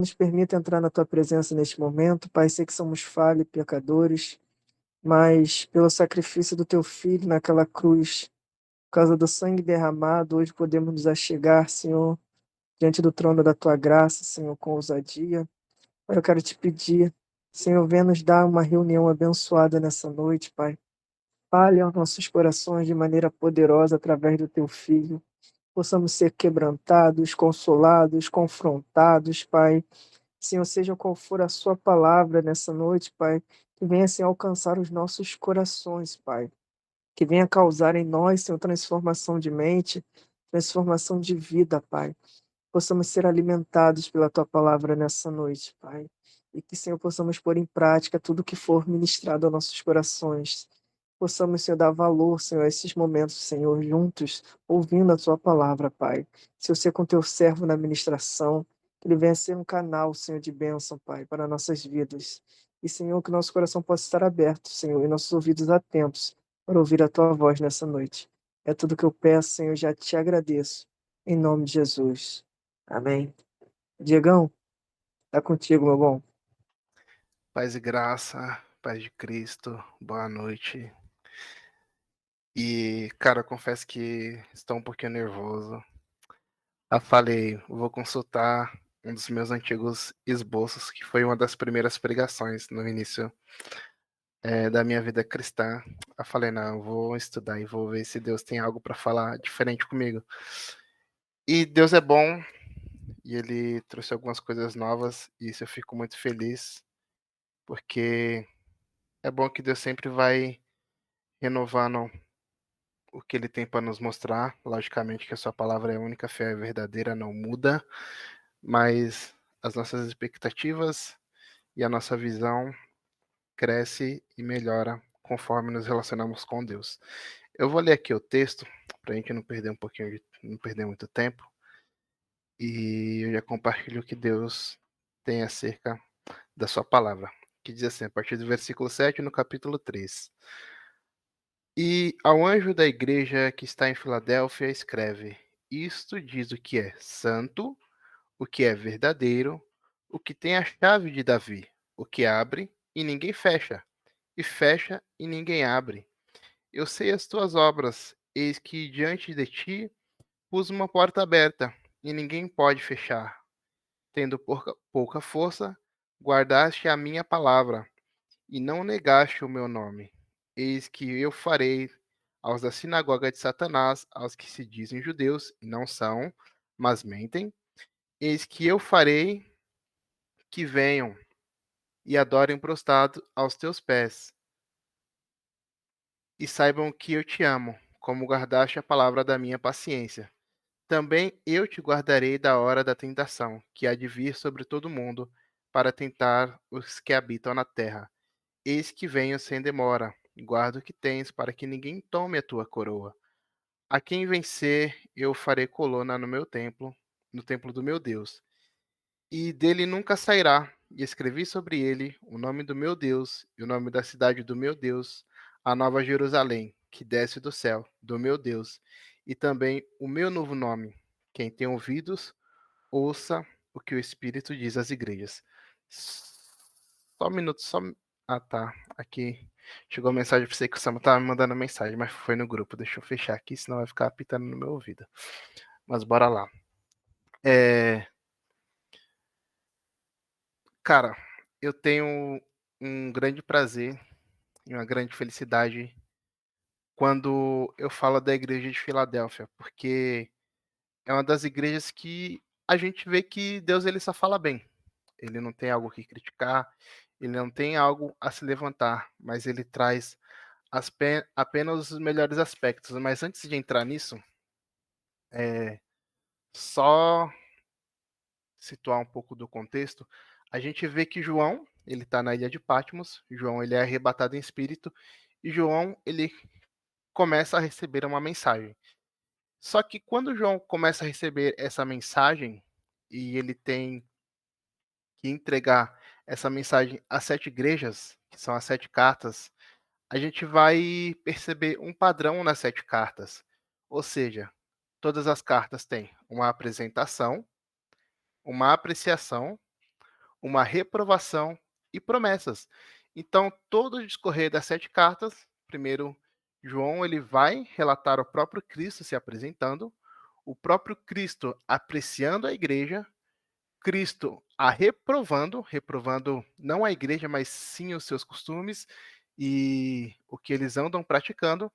Nos permita entrar na tua presença neste momento, Pai. Sei que somos falhos, pecadores, mas pelo sacrifício do teu filho naquela cruz, por causa do sangue derramado, hoje podemos nos achegar, Senhor, diante do trono da tua graça, Senhor, com ousadia. Pai, eu quero te pedir, Senhor, venha nos dar uma reunião abençoada nessa noite, Pai. Fale aos nossos corações de maneira poderosa através do teu filho. Possamos ser quebrantados, consolados, confrontados, Pai. Senhor, seja qual for a sua palavra nessa noite, Pai, que venha, Senhor, alcançar os nossos corações, Pai. Que venha causar em nós, Senhor, transformação de mente, transformação de vida, Pai. Possamos ser alimentados pela tua palavra nessa noite, Pai. E que, Senhor, possamos pôr em prática tudo que for ministrado aos nossos corações. Possamos, Senhor, dar valor, Senhor, a esses momentos, Senhor, juntos, ouvindo a tua palavra, Pai. Se eu ser com teu servo na ministração, que ele venha ser um canal, Senhor, de bênção, Pai, para nossas vidas. E, Senhor, que nosso coração possa estar aberto, Senhor, e nossos ouvidos atentos para ouvir a tua voz nessa noite. É tudo que eu peço, Senhor, já te agradeço. Em nome de Jesus. Amém. Diegão, tá contigo, meu bom. Paz e graça, paz de Cristo, boa noite. E, cara, eu confesso que estou um pouquinho nervoso. Falei, vou consultar um dos meus antigos esboços, que foi uma das primeiras pregações no início da minha vida cristã. Eu falei, não, eu vou estudar e vou ver se Deus tem algo para falar diferente comigo. E Deus é bom, e Ele trouxe algumas coisas novas, e isso eu fico muito feliz, porque é bom que Deus sempre vai renovando o que ele tem para nos mostrar. Logicamente que a sua palavra é única, fé é verdadeira, não muda, mas as nossas expectativas e a nossa visão cresce e melhora conforme nos relacionamos com Deus. Eu vou ler aqui o texto para a gente não perder não perder muito tempo, e eu já compartilho o que Deus tem acerca da sua palavra, que diz assim, a partir do versículo 7, no capítulo 3. E ao anjo da igreja que está em Filadélfia, escreve: Isto diz o que é santo, o que é verdadeiro, o que tem a chave de Davi, o que abre e ninguém fecha, e fecha e ninguém abre. Eu sei as tuas obras, eis que diante de ti pus uma porta aberta, e ninguém pode fechar. Tendo pouca força, guardaste a minha palavra e não negaste o meu nome. Eis que eu farei aos da sinagoga de Satanás, aos que se dizem judeus e não são, mas mentem, eis que eu farei que venham e adorem prostrado aos teus pés, e saibam que eu te amo, como guardaste a palavra da minha paciência. Também eu te guardarei da hora da tentação, que há de vir sobre todo mundo, para tentar os que habitam na terra. Eis que venho sem demora. Guarda o que tens, para que ninguém tome a tua coroa. A quem vencer, eu farei coluna no meu templo, no templo do meu Deus. E dele nunca sairá. E escrevi sobre ele o nome do meu Deus e o nome da cidade do meu Deus, a nova Jerusalém, que desce do céu, do meu Deus, e também o meu novo nome. Quem tem ouvidos, ouça o que o Espírito diz às igrejas. Só um minuto, só. Ah, tá. Aqui chegou a mensagem pra você que o Samuel tava me mandando mensagem, mas foi no grupo. Deixa eu fechar aqui, senão vai ficar apitando no meu ouvido. Mas bora lá. É, cara, eu tenho um grande prazer e uma grande felicidade quando eu falo da igreja de Filadélfia, porque é uma das igrejas que a gente vê que Deus ele só fala bem. Ele não tem algo que criticar, ele não tem algo a se levantar, mas ele traz apenas os melhores aspectos. Mas antes de entrar nisso, só situar um pouco do contexto, a gente vê que João, ele está na ilha de Patmos, João ele é arrebatado em espírito, e João ele começa a receber uma mensagem. Só que quando João começa a receber essa mensagem, e ele tem que entregar essa mensagem às 7 igrejas, que são as 7 cartas, a gente vai perceber um padrão nas 7 cartas. Ou seja, todas as cartas têm uma apresentação, uma apreciação uma reprovação e promessas. Então, todo o discorrer das 7 cartas, primeiro João ele vai relatar o próprio Cristo se apresentando, o próprio Cristo apreciando a igreja, Cristo a reprovando, reprovando não a igreja, mas sim os seus costumes e o que eles andam praticando,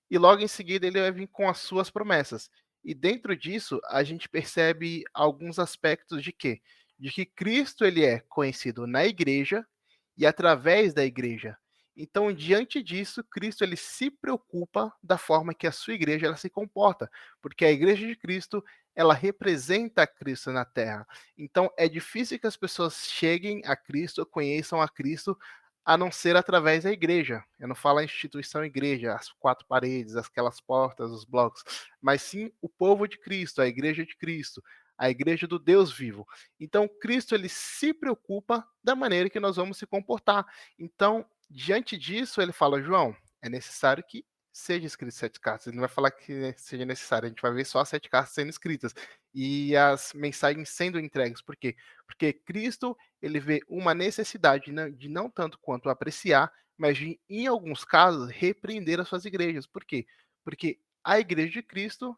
e logo em seguida ele vai vir com as suas promessas. E dentro disso, a gente percebe alguns aspectos de quê? De que Cristo ele é conhecido na igreja e através da igreja. Então, diante disso, Cristo ele se preocupa da forma que a sua igreja ela se comporta, porque a igreja de Cristo, ela representa Cristo na terra. Então, é difícil que as pessoas cheguem a Cristo, conheçam a Cristo, a não ser através da igreja. Eu não falo a instituição igreja, as 4 paredes, aquelas portas, os blocos, mas sim o povo de Cristo, a igreja de Cristo, a igreja do Deus vivo. Então, Cristo ele se preocupa da maneira que nós vamos se comportar. Então, diante disso, ele fala: João, é necessário que seja escrito 7 cartas. Ele não vai falar que seja necessário, a gente vai ver só as 7 cartas sendo escritas e as mensagens sendo entregues. Por quê? Porque Cristo ele vê uma necessidade de não tanto quanto apreciar, mas de, em alguns casos, repreender as suas igrejas. Por quê? Porque a igreja de Cristo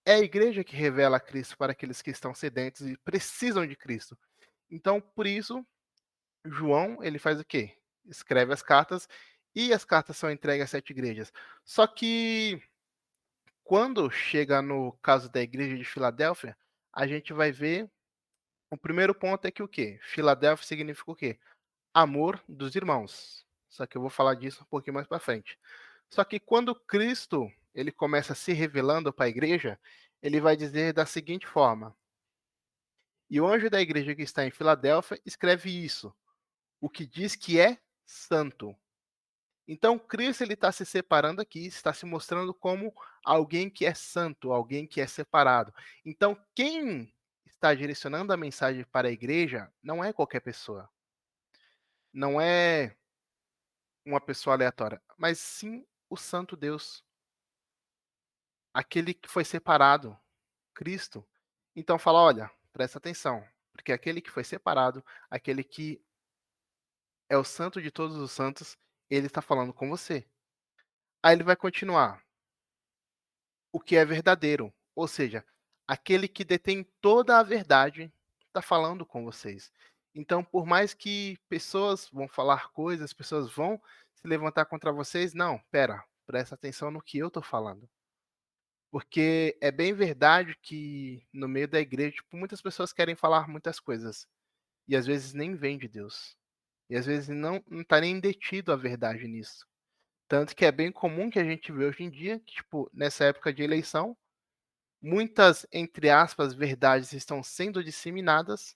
é a igreja que revela Cristo para aqueles que estão sedentos e precisam de Cristo. Então, por isso, João, ele faz o quê? Escreve as cartas e as cartas são entregues às 7 igrejas. Só que quando chega no caso da igreja de Filadélfia, a gente vai ver o primeiro ponto é que o quê? Filadélfia significa o quê? Amor dos irmãos. Só que eu vou falar disso um pouquinho mais para frente. Só que quando Cristo ele começa se revelando para a igreja, ele vai dizer da seguinte forma: E o anjo da igreja que está em Filadélfia escreve isso, o que diz que é santo. Então Cristo ele está se separando aqui, está se mostrando como alguém que é santo, alguém que é separado. Então quem está direcionando a mensagem para a igreja não é qualquer pessoa, não é uma pessoa aleatória, mas sim o Santo Deus, aquele que foi separado, Cristo. Então fala, olha, presta atenção, porque aquele que foi separado, aquele que é o Santo de todos os santos, ele está falando com você. Aí ele vai continuar. O que é verdadeiro, ou seja, aquele que detém toda a verdade está falando com vocês. Então, por mais que pessoas vão falar coisas, pessoas vão se levantar contra vocês, não, pera, presta atenção no que eu estou falando. Porque é bem verdade que no meio da igreja, tipo, muitas pessoas querem falar muitas coisas e às vezes nem vem de Deus. E às vezes não está nem detido a verdade nisso. Tanto que é bem comum que a gente vê hoje em dia, que, tipo, nessa época de eleição, muitas, entre aspas, verdades estão sendo disseminadas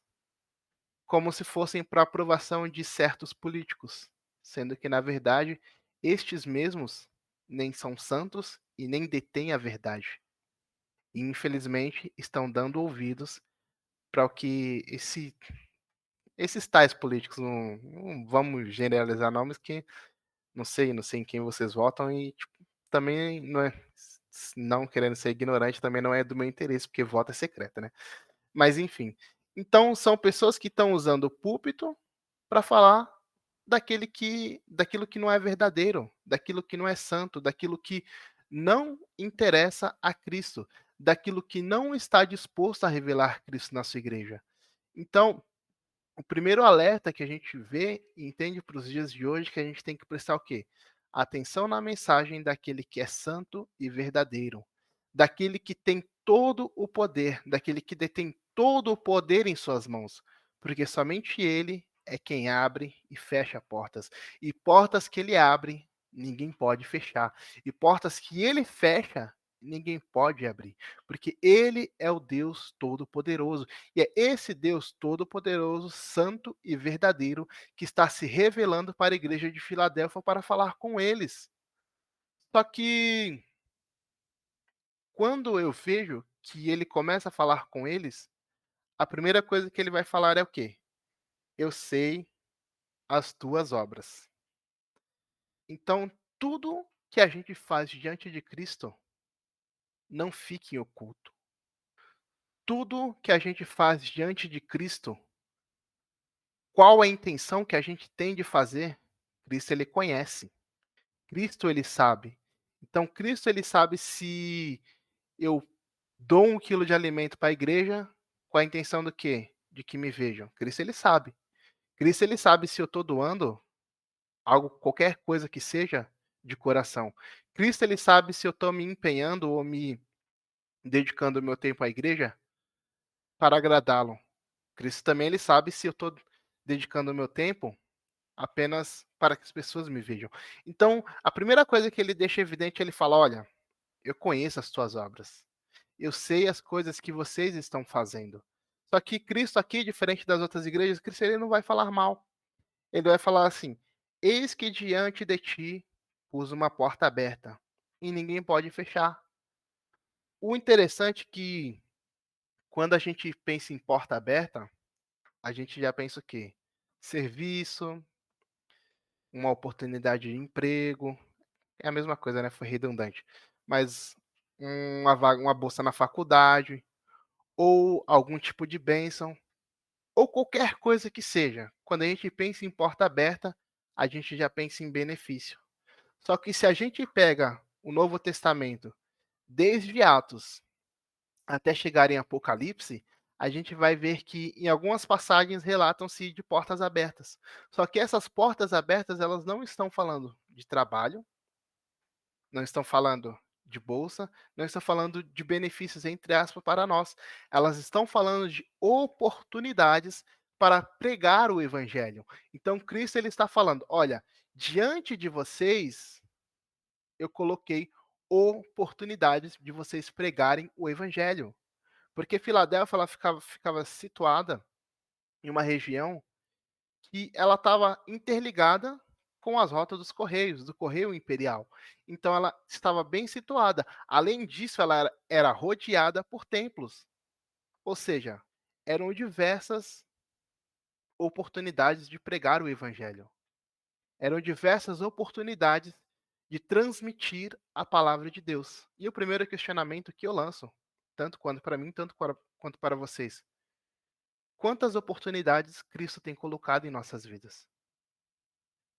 como se fossem para aprovação de certos políticos, sendo que, na verdade, estes mesmos nem são santos e nem detêm a verdade. E, infelizmente, estão dando ouvidos para o que esses tais políticos, não vamos generalizar nomes que não sei em quem vocês votam e tipo, também não é, não querendo ser ignorante, também não é do meu interesse, porque voto é secreto, né? Mas enfim. Então são pessoas que estão usando o púlpito para falar daquilo que não é verdadeiro, daquilo que não é santo, daquilo que não interessa a Cristo, daquilo que não está disposto a revelar Cristo na sua igreja. Então, o primeiro alerta que a gente vê e entende para os dias de hoje é que a gente tem que prestar o quê? Atenção na mensagem daquele que é santo e verdadeiro, daquele que tem todo o poder, daquele que detém todo o poder em suas mãos, porque somente ele é quem abre e fecha portas. E portas que ele abre, ninguém pode fechar. E portas que ele fecha, ninguém pode abrir, porque ele é o Deus Todo-Poderoso. E é esse Deus Todo-Poderoso, Santo e Verdadeiro que está se revelando para a igreja de Filadélfia para falar com eles. Só que quando eu vejo que ele começa a falar com eles, a primeira coisa que ele vai falar é o quê? Eu sei as tuas obras. Então, tudo que a gente faz diante de Cristo não fique em oculto. Tudo que a gente faz diante de Cristo qual a intenção que a gente tem de fazer, Cristo ele conhece. Cristo ele sabe. Então Cristo ele sabe se eu dou 1 quilo de alimento para a igreja com a intenção do quê? De que me vejam. Cristo ele sabe. Cristo ele sabe se eu estou doando algo, qualquer coisa que seja, de coração. Cristo ele sabe se eu estou me empenhando ou me dedicando o meu tempo à igreja para agradá-lo. Cristo também ele sabe se eu estou dedicando o meu tempo apenas para que as pessoas me vejam. Então, a primeira coisa que ele deixa evidente, ele fala: olha, eu conheço as tuas obras. Eu sei as coisas que vocês estão fazendo. Só que Cristo aqui, diferente das outras igrejas, Cristo ele não vai falar mal. Ele vai falar assim: eis que diante de ti pus uma porta aberta e ninguém pode fechar. O interessante é que quando a gente pensa em porta aberta, a gente já pensa o quê? Serviço, uma oportunidade de emprego. É a mesma coisa, né? Foi redundante. Mas uma vaga, uma bolsa na faculdade, ou algum tipo de bênção, ou qualquer coisa que seja. Quando a gente pensa em porta aberta, a gente já pensa em benefício. Só que se a gente pega o Novo Testamento, desde Atos até chegar em Apocalipse, a gente vai ver que em algumas passagens relatam-se de portas abertas. Só que essas portas abertas, elas não estão falando de trabalho, não estão falando de bolsa, não estão falando de benefícios, entre aspas, para nós. Elas estão falando de oportunidades para pregar o evangelho. Então, Cristo ele está falando: olha, diante de vocês, eu coloquei oportunidades de vocês pregarem o evangelho. Porque Filadélfia ela ficava situada em uma região que ela estava interligada com as rotas dos correios, do correio imperial. Então ela estava bem situada. Além disso, ela era rodeada por templos, ou seja, eram diversas oportunidades de pregar o evangelho. Eram diversas oportunidades de transmitir a palavra de Deus. E o primeiro questionamento que eu lanço, tanto quanto para mim, quanto para vocês: quantas oportunidades Cristo tem colocado em nossas vidas?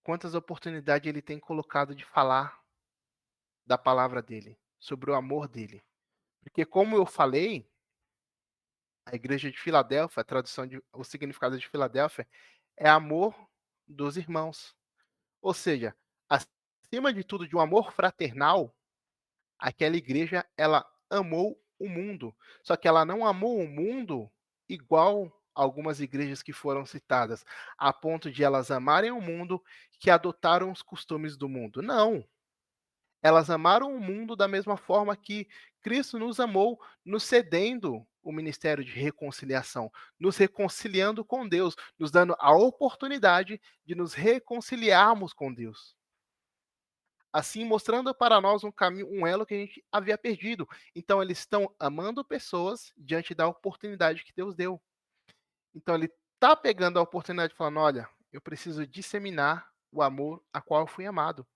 Quantas oportunidades ele tem colocado de falar da palavra dele, sobre o amor dele? Porque, como eu falei, a igreja de Filadélfia, o significado de Filadélfia é amor dos irmãos. Ou seja, acima de tudo, de um amor fraternal, aquela igreja ela amou o mundo. Só que ela não amou o mundo igual algumas igrejas que foram citadas, a ponto de elas amarem o mundo que adotaram os costumes do mundo. Não. Elas amaram o mundo da mesma forma que Cristo nos amou, nos cedendo o ministério de reconciliação, nos reconciliando com Deus, nos dando a oportunidade de nos reconciliarmos com Deus. Assim, mostrando para nós um caminho, um elo que a gente havia perdido. Então, eles estão amando pessoas diante da oportunidade que Deus deu. Então, ele está pegando a oportunidade e falando: olha, eu preciso disseminar o amor a qual eu fui amado.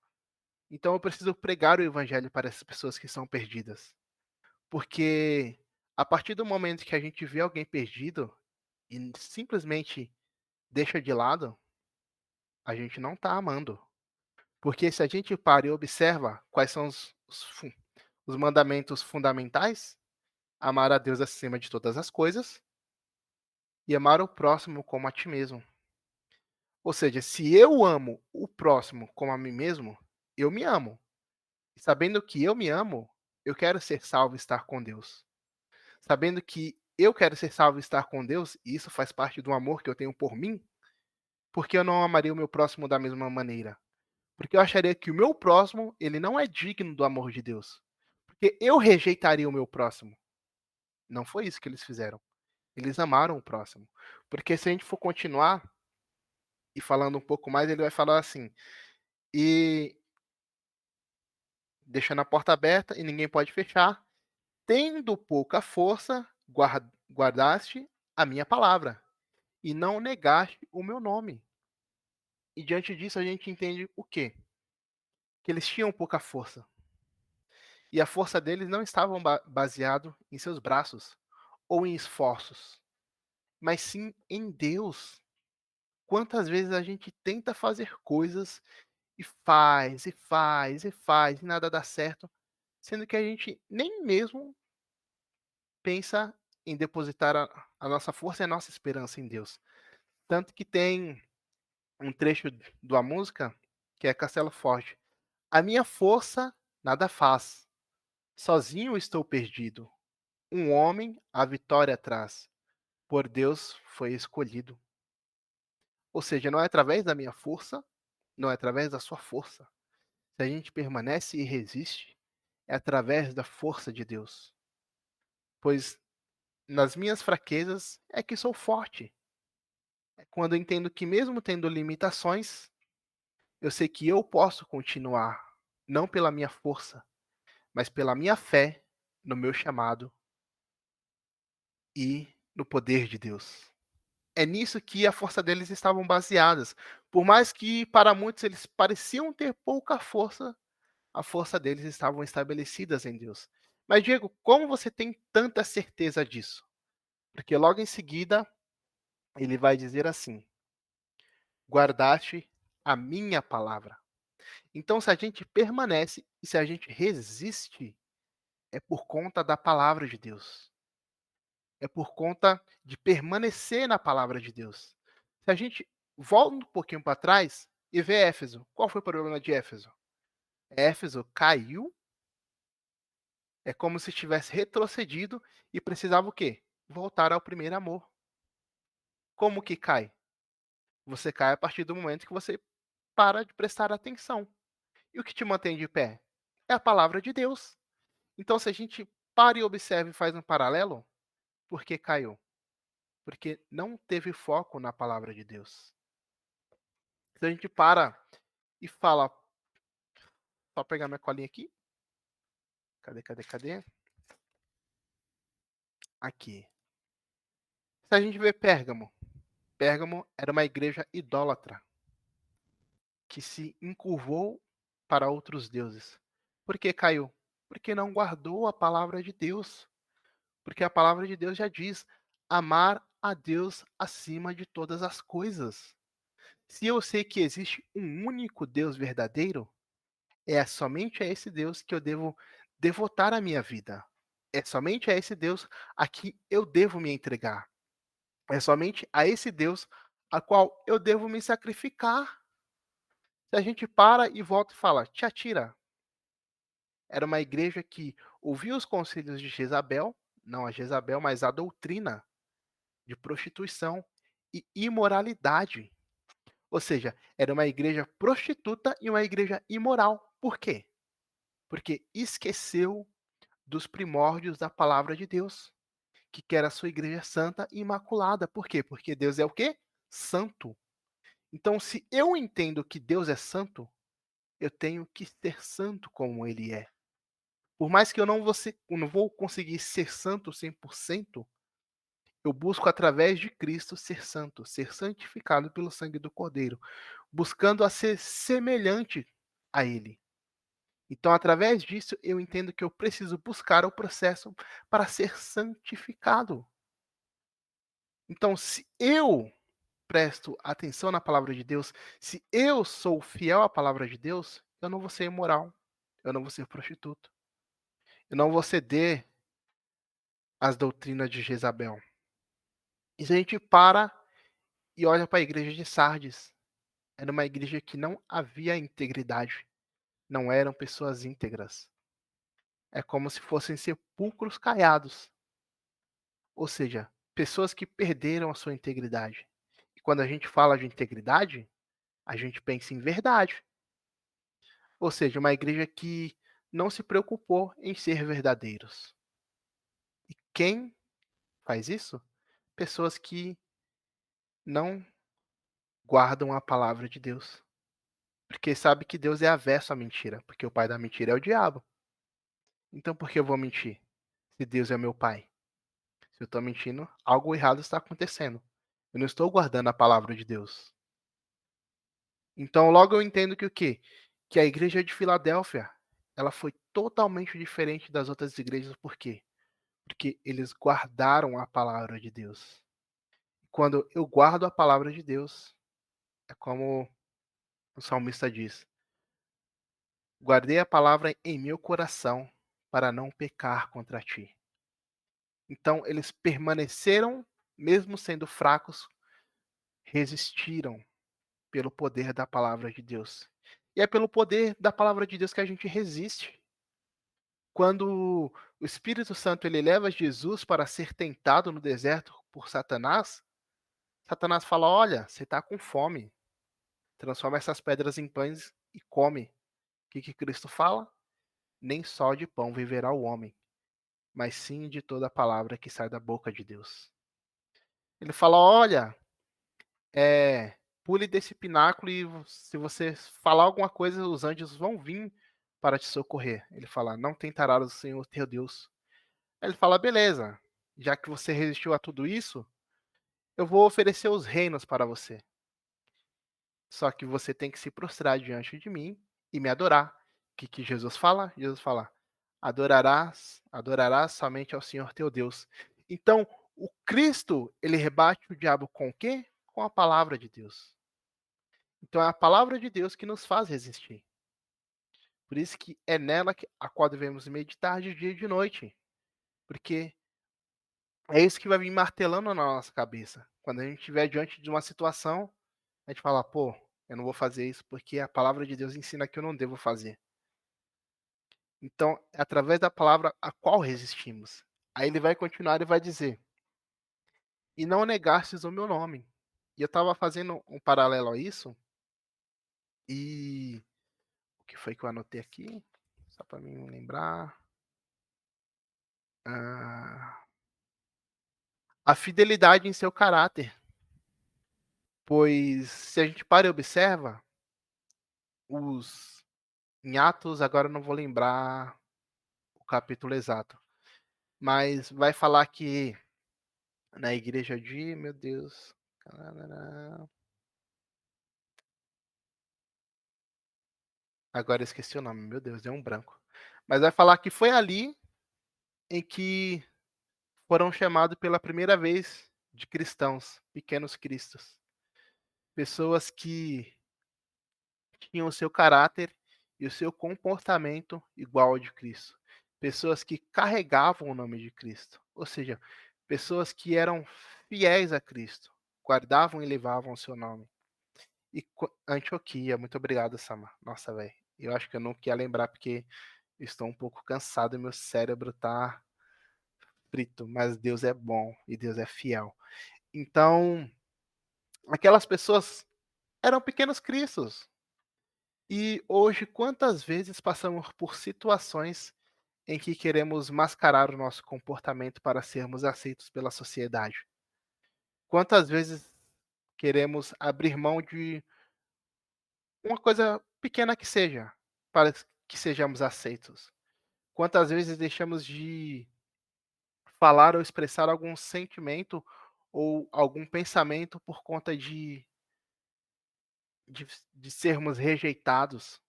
Então eu preciso pregar o evangelho para essas pessoas que são perdidas. Porque a partir do momento que a gente vê alguém perdido e simplesmente deixa de lado, a gente não está amando. Porque se a gente para e observa quais são os mandamentos fundamentais, amar a Deus acima de todas as coisas e amar o próximo como a ti mesmo. Ou seja, se eu amo o próximo como a mim mesmo, eu me amo. E sabendo que eu me amo, eu quero ser salvo e estar com Deus. Sabendo que eu quero ser salvo e estar com Deus, e isso faz parte do amor que eu tenho por mim, porque eu não amaria o meu próximo da mesma maneira? Porque eu acharia que o meu próximo, ele não é digno do amor de Deus. Porque eu rejeitaria o meu próximo. Não foi isso que eles fizeram. Eles amaram o próximo. Porque se a gente for continuar e falando um pouco mais, ele vai falar assim: e deixando a porta aberta e ninguém pode fechar, tendo pouca força, guardaste a minha palavra e não negaste o meu nome. E diante disso a gente entende o quê? Que eles tinham pouca força. E a força deles não estava baseado em seus braços ou em esforços, mas sim em Deus. quantas vezes a gente tenta fazer coisas e faz, e faz, e faz, e nada dá certo, sendo que a gente nem mesmo pensa em depositar a nossa força e a nossa esperança em Deus. Tanto que tem um trecho da música que é Castelo Forte. A minha força nada faz, sozinho estou perdido. Um homem a vitória traz, por Deus foi escolhido. Ou seja, não é através da minha força, não é através da sua força. Se a gente permanece e resiste, é através da força de Deus. Pois nas minhas fraquezas é que sou forte. É quando eu entendo que, mesmo tendo limitações, eu sei que eu posso continuar, não pela minha força, mas pela minha fé no meu chamado e no poder de Deus. É nisso que a força deles estavam baseadas. Por mais que para muitos eles pareciam ter pouca força, a força deles estavam estabelecidas em Deus. Mas Diego, como você tem tanta certeza disso? Porque logo em seguida ele vai dizer assim: guardaste a minha palavra. Então, se a gente permanece e se a gente resiste, é por conta da palavra de Deus. É por conta de permanecer na palavra de Deus. Se a gente volta um pouquinho para trás e vê Éfeso, qual foi o problema de Éfeso? Éfeso caiu, é como se tivesse retrocedido e precisava o quê? Voltar ao primeiro amor. Como que cai? Você cai a partir do momento que você para de prestar atenção. E o que te mantém de pé? É a palavra de Deus. Então, se a gente para e observa e faz um paralelo, por que caiu? Porque não teve foco na palavra de Deus. Se a gente para e fala, só pegar minha colinha aqui. Cadê? Aqui. Se a gente vê Pérgamo, Pérgamo era uma igreja idólatra que se encurvou para outros deuses. Por que caiu? Porque não guardou a palavra de Deus. Porque a palavra de Deus já diz: amar a Deus acima de todas as coisas. Se eu sei que existe um único Deus verdadeiro, é somente a esse Deus que eu devo devotar a minha vida. É somente a esse Deus a que eu devo me entregar. É somente a esse Deus a qual eu devo me sacrificar. Se a gente para e volta e fala, Tiatira era uma igreja que ouvia os conselhos de Jezabel, não a Jezabel, mas a doutrina de prostituição e imoralidade. Ou seja, era uma igreja prostituta e uma igreja imoral. Por quê? Porque esqueceu dos primórdios da palavra de Deus, que quer a sua igreja santa e imaculada. Por quê? Porque Deus é o quê? Santo. Então, se eu entendo que Deus é santo, eu tenho que ser santo como ele é. Por mais que eu não vou conseguir ser santo 100%, eu busco através de Cristo ser santo, ser santificado pelo sangue do Cordeiro, buscando a ser semelhante a ele. Então, através disso, eu entendo que eu preciso buscar o processo para ser santificado. Então, se eu presto atenção na palavra de Deus, se eu sou fiel à palavra de Deus, eu não vou ser imoral, eu não vou ser prostituto, eu não vou ceder às doutrinas de Jezabel. E se a gente para e olha para a igreja de Sardes, era uma igreja que não havia integridade, não eram pessoas íntegras. É como se fossem sepulcros caiados, ou seja, pessoas que perderam a sua integridade. E quando a gente fala de integridade, a gente pensa em verdade. Ou seja, uma igreja que não se preocupou em ser verdadeiros. E quem faz isso? Pessoas que não guardam a palavra de Deus. Porque sabe que Deus é avesso à mentira, porque o pai da mentira é o diabo. Então por que eu vou mentir? Se Deus é meu pai. Se eu estou mentindo, algo errado está acontecendo. Eu não estou guardando a palavra de Deus. Então logo eu entendo que o quê? Que a igreja de Filadélfia, ela foi totalmente diferente das outras igrejas, por quê? Porque eles guardaram a palavra de Deus. Quando eu guardo a palavra de Deus, É como o salmista diz: guardei a palavra em meu coração para não pecar contra ti. Então, eles permaneceram, mesmo sendo fracos, resistiram pelo poder da palavra de Deus. E é pelo poder da palavra de Deus que a gente resiste. Quando o Espírito Santo ele leva Jesus para ser tentado no deserto por Satanás, Satanás fala: olha, você está com fome, transforma essas pedras em pães e come. O que Cristo fala? Nem só de pão viverá o homem, mas sim de toda a palavra que sai da boca de Deus. Ele fala: olha, pule desse pináculo e se você falar alguma coisa, os anjos vão vir para te socorrer. Ele fala: não tentarás o Senhor teu Deus. Aí ele fala: beleza, já que você resistiu a tudo isso, eu vou oferecer os reinos para você. Só que você tem que se prostrar diante de mim e me adorar. O que Jesus fala? Jesus fala: adorarás somente ao Senhor teu Deus. Então, o Cristo, ele rebate o diabo com o quê? Com a palavra de Deus. Então, é a palavra de Deus que nos faz resistir. Por isso que é nela a qual devemos meditar de dia e de noite. Porque é isso que vai vir martelando na nossa cabeça. Quando a gente estiver diante de uma situação, a gente fala: pô, eu não vou fazer isso porque a palavra de Deus ensina que eu não devo fazer. Então, é através da palavra a qual resistimos. Aí ele vai continuar e vai dizer: e não negastes o meu nome. E eu estava fazendo um paralelo a isso, e o que foi que eu anotei aqui? Só para mim lembrar. Ah, a fidelidade em seu caráter. Pois se a gente para e observa, os em Atos, agora eu não vou lembrar o capítulo exato, mas vai falar que na igreja de, meu Deus, agora eu esqueci o nome, meu Deus, deu um branco. Mas vai falar que foi ali em que foram chamados pela primeira vez de cristãos, pequenos cristos, pessoas que tinham o seu caráter e o seu comportamento igual ao de Cristo. Pessoas que carregavam o nome de Cristo, ou seja, pessoas que eram fiéis a Cristo, guardavam e levavam o seu nome. E Antioquia, muito obrigado, Sama. Nossa, velho, eu acho que eu não queria lembrar porque estou um pouco cansado e meu cérebro tá frito, mas Deus é bom e Deus é fiel. Então, aquelas pessoas eram pequenos cristos. E hoje, quantas vezes passamos por situações em que queremos mascarar o nosso comportamento para sermos aceitos pela sociedade? Quantas vezes queremos abrir mão de uma coisa pequena que seja, para que sejamos aceitos? Quantas vezes deixamos de falar ou expressar algum sentimento ou algum pensamento por conta de sermos rejeitados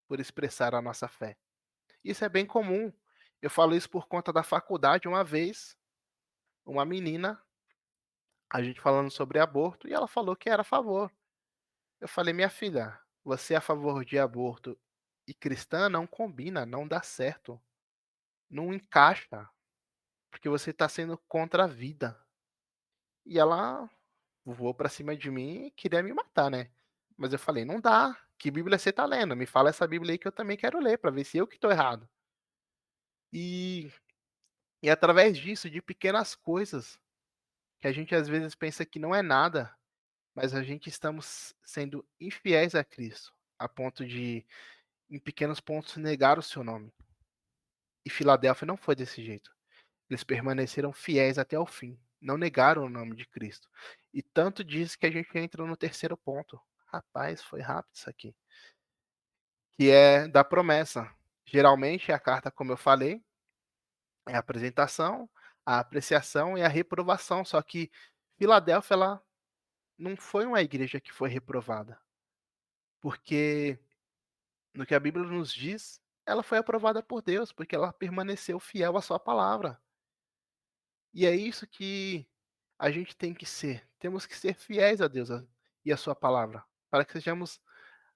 por expressar a nossa fé? Isso é bem comum. Eu falo isso por conta da faculdade. Uma vez, uma menina, a gente falando sobre aborto, e ela falou que era a favor. Eu falei: minha filha, você é a favor de aborto e cristã não combina, não dá certo, não encaixa, porque você está sendo contra a vida. E ela voou para cima de mim e queria me matar, né? Mas eu falei: não dá. Que Bíblia você está lendo? Me fala essa Bíblia aí que eu também quero ler, para ver se eu que estou errado. E, e através disso, de pequenas coisas, que a gente às vezes pensa que não é nada, mas a gente estamos sendo infiéis a Cristo, a ponto de, em pequenos pontos, negar o seu nome. E Filadélfia não foi desse jeito. Eles permaneceram fiéis até o fim, não negaram o nome de Cristo. E tanto diz que a gente entra no terceiro ponto. Rapaz, foi rápido isso aqui. Que é da promessa. Geralmente a carta, como eu falei, é a apresentação, a apreciação e a reprovação. Só que Filadélfia, ela não foi uma igreja que foi reprovada, porque no que a Bíblia nos diz, ela foi aprovada por Deus, porque ela permaneceu fiel à sua palavra. E é isso que a gente tem que ser. Temos que ser fiéis a Deus e à sua palavra. para que sejamos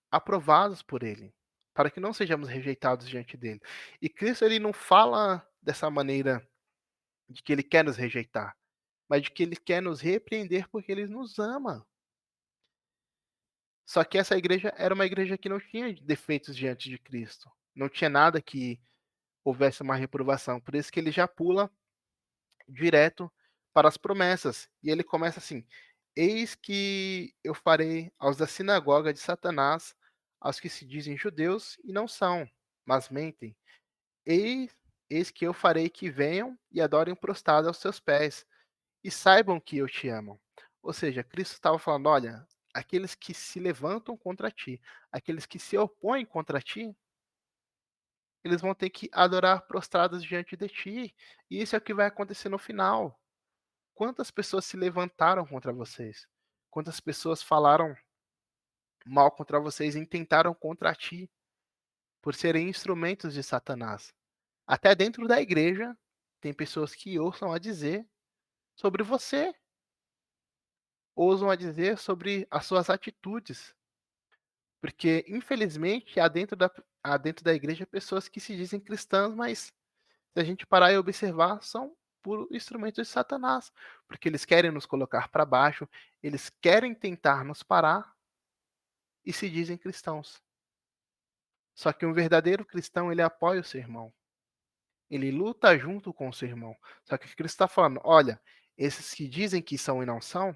aprovados por Ele, para que não sejamos rejeitados diante dele. E Cristo ele não fala dessa maneira de que ele quer nos rejeitar, mas de que ele quer nos repreender porque ele nos ama. Só que essa igreja era uma igreja que não tinha defeitos diante de Cristo. Não tinha nada que houvesse uma reprovação. Por isso que ele já pula direto para as promessas. E ele começa assim: Eis que eu farei aos da sinagoga de Satanás, aos que se dizem judeus e não são, mas mentem. Eis, eis que eu farei que venham e adorem prostrados aos seus pés, e saibam que eu te amo. Ou seja, Cristo estava falando: olha, aqueles que se levantam contra ti, aqueles que se opõem contra ti, eles vão ter que adorar prostrados diante de ti. E isso é o que vai acontecer no final. Quantas pessoas se levantaram contra vocês? Quantas pessoas falaram mal contra vocês e tentaram contra ti por serem instrumentos de Satanás? Até dentro da igreja, tem pessoas que ousam a dizer sobre você, ousam a dizer sobre as suas atitudes, porque infelizmente há dentro da igreja pessoas que se dizem cristãs, mas se a gente parar e observar, são puro instrumentos de Satanás, porque eles querem nos colocar para baixo, eles querem tentar nos parar e se dizem cristãos. Só que um verdadeiro cristão, ele apoia o seu irmão. Ele luta junto com o seu irmão. Só que Cristo está falando: olha, esses que dizem que são e não são,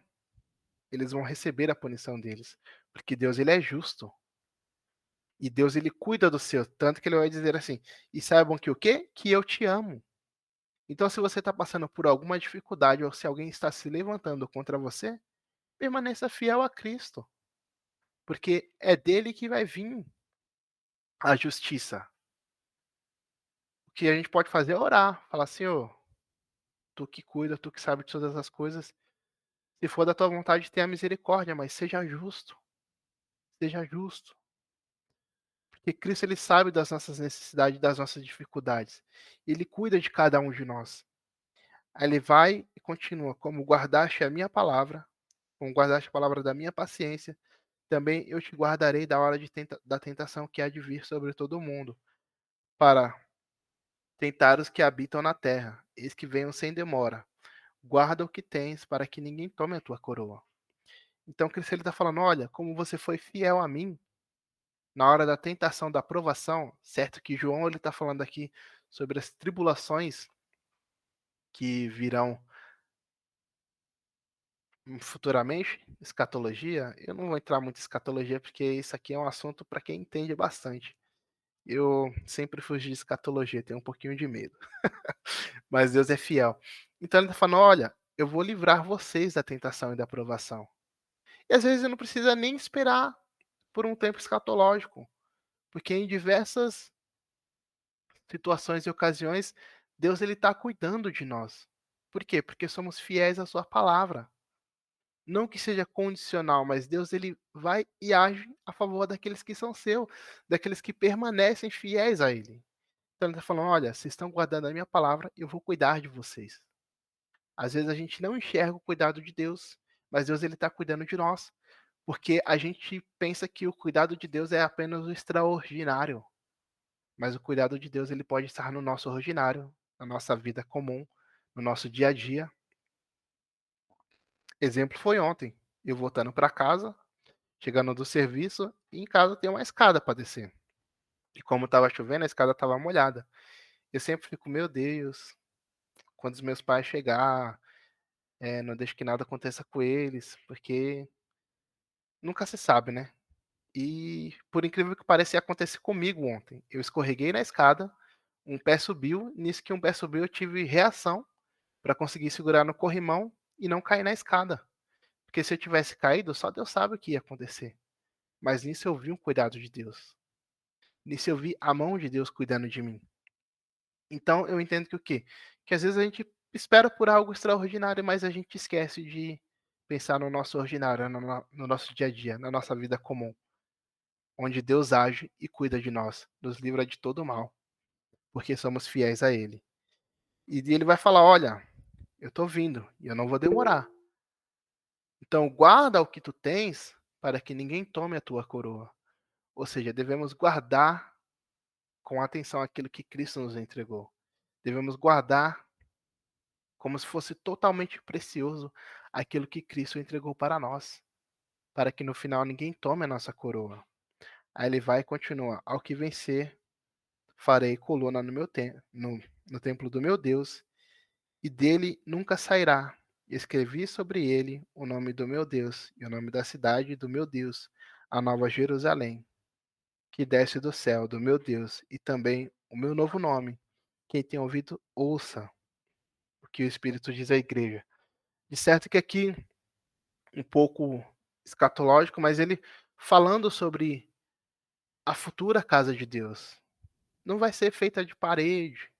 eles vão receber a punição deles. Porque Deus ele é justo. E Deus ele cuida do seu. Tanto que ele vai dizer assim: e saibam que o quê? Que eu te amo. Então, se você está passando por alguma dificuldade ou se alguém está se levantando contra você, permaneça fiel a Cristo. Porque é dele que vai vir a justiça. O que a gente pode fazer é orar. Falar: Senhor, tu que cuida, tu que sabe de todas as coisas. Se for da tua vontade, tenha misericórdia, mas seja justo. Seja justo. Porque Cristo ele sabe das nossas necessidades, das nossas dificuldades. Ele cuida de cada um de nós. Aí ele vai e continua: como guardaste a minha palavra, como guardaste a palavra da minha paciência, também eu te guardarei da hora da tentação que há de vir sobre todo o mundo, para tentar os que habitam na terra. Eis que venham sem demora. Guarda o que tens, para que ninguém tome a tua coroa. Então Cristo ele está falando: olha, como você foi fiel a mim, na hora da tentação, da provação, certo que João ele está falando aqui sobre as tribulações que virão futuramente, escatologia. Eu não vou entrar muito em escatologia porque isso aqui é um assunto para quem entende bastante. Eu sempre fugi de escatologia, tenho um pouquinho de medo, mas Deus é fiel. Então ele está falando: olha, eu vou livrar vocês da tentação e da provação. E às vezes eu não precisa nem esperar por um tempo escatológico, porque em diversas situações e ocasiões, Deus ele está cuidando de nós. Por quê? Porque somos fiéis à sua palavra. Não que seja condicional, mas Deus ele vai e age a favor daqueles que são seus, daqueles que permanecem fiéis a Ele. Então ele está falando: olha, vocês estão guardando a minha palavra, eu vou cuidar de vocês. Às vezes a gente não enxerga o cuidado de Deus, mas Deus ele está cuidando de nós, porque a gente pensa que o cuidado de Deus é apenas o extraordinário. Mas o cuidado de Deus ele pode estar no nosso ordinário, na nossa vida comum, no nosso dia a dia. Exemplo foi ontem, eu voltando para casa, chegando do serviço, e em casa tem uma escada para descer. E como estava chovendo, a escada estava molhada. Eu sempre fico: meu Deus, quando os meus pais chegar, não deixo que nada aconteça com eles, porque nunca se sabe, né? E por incrível que pareça, ia acontecer comigo ontem. Eu escorreguei na escada, um pé subiu, nisso que um pé subiu eu tive reação para conseguir segurar no corrimão e não cair na escada. Porque se eu tivesse caído, só Deus sabe o que ia acontecer. Mas nisso eu vi um cuidado de Deus. Nisso eu vi a mão de Deus cuidando de mim. Então eu entendo que o quê? Que às vezes a gente espera por algo extraordinário, mas a gente esquece de pensar no nosso ordinário, no nosso dia a dia, na nossa vida comum, onde Deus age e cuida de nós, nos livra de todo mal, porque somos fiéis a Ele. E ele vai falar: olha, eu estou vindo e eu não vou demorar. Então guarda o que tu tens, para que ninguém tome a tua coroa. Ou seja, devemos guardar com atenção aquilo que Cristo nos entregou. Devemos guardar como se fosse totalmente precioso aquilo que Cristo entregou para nós, para que no final ninguém tome a nossa coroa. Aí ele vai e continua: ao que vencer, farei coluna no templo do meu Deus, e dele nunca sairá. Escrevi sobre ele o nome do meu Deus e o nome da cidade do meu Deus, a nova Jerusalém, que desce do céu do meu Deus, e também o meu novo nome. Quem tem ouvido, ouça o que o Espírito diz à igreja. De certo que aqui, um pouco escatológico, mas ele falando sobre a futura casa de Deus. Não vai ser feita de parede,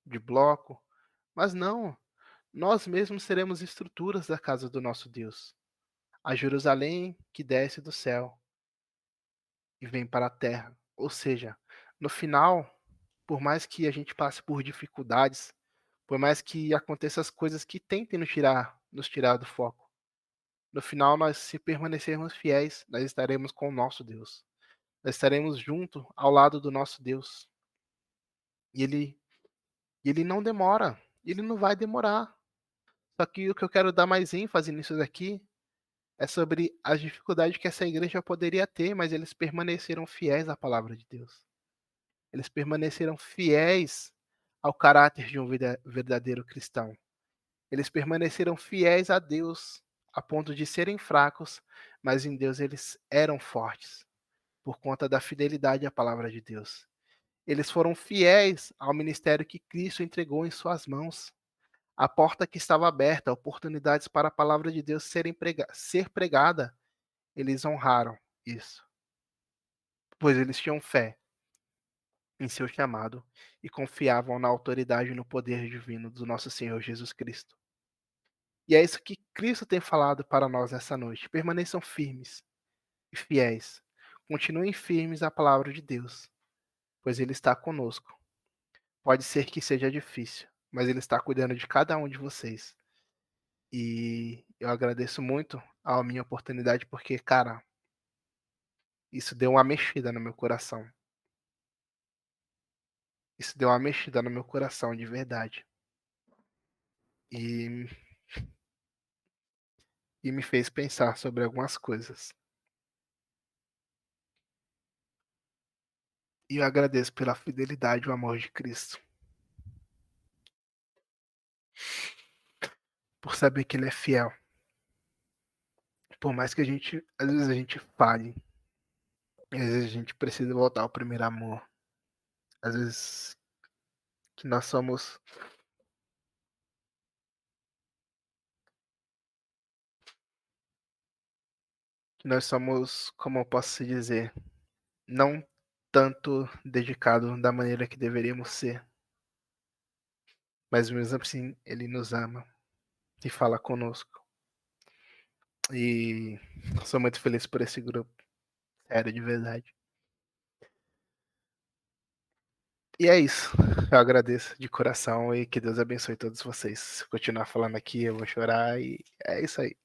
de bloco, mas não, nós mesmos seremos estruturas da casa do nosso Deus. A Jerusalém que desce do céu e vem para a terra. Ou seja, no final, por mais que a gente passe por dificuldades, por mais que aconteçam as coisas que tentem nos tirar do foco, no final nós, se permanecermos fiéis, nós estaremos com o nosso Deus. Nós estaremos junto ao lado do nosso Deus. E ele não demora, ele não vai demorar. Só que o que eu quero dar mais ênfase nisso daqui é sobre as dificuldades que essa igreja poderia ter, mas eles permaneceram fiéis à palavra de Deus. Eles permaneceram fiéis ao caráter de um verdadeiro cristão. Eles permaneceram fiéis a Deus, a ponto de serem fracos, mas em Deus eles eram fortes, por conta da fidelidade à palavra de Deus. Eles foram fiéis ao ministério que Cristo entregou em suas mãos. A porta que estava aberta, oportunidades para a palavra de Deus ser pregada, eles honraram isso, pois eles tinham fé em seu chamado e confiavam na autoridade e no poder divino do nosso Senhor Jesus Cristo. E é isso que Cristo tem falado para nós nessa noite. Permaneçam firmes e fiéis. Continuem firmes à palavra de Deus, pois Ele está conosco. Pode ser que seja difícil, mas Ele está cuidando de cada um de vocês. E eu agradeço muito a minha oportunidade, porque, cara, isso deu uma mexida no meu coração. Isso deu uma mexida no meu coração, de verdade. E, e me fez pensar sobre algumas coisas. E eu agradeço pela fidelidade e o amor de Cristo. Por saber que Ele é fiel. Por mais que às vezes a gente falhe. Às vezes a gente precisa voltar ao primeiro amor. Às vezes que nós somos como eu posso se dizer, não tanto dedicados da maneira que deveríamos ser. Mas mesmo assim, Ele nos ama e fala conosco. E sou muito feliz por esse grupo. Sério, de verdade. E é isso. Eu agradeço de coração e que Deus abençoe todos vocês. Se continuar falando aqui, eu vou chorar e é isso aí.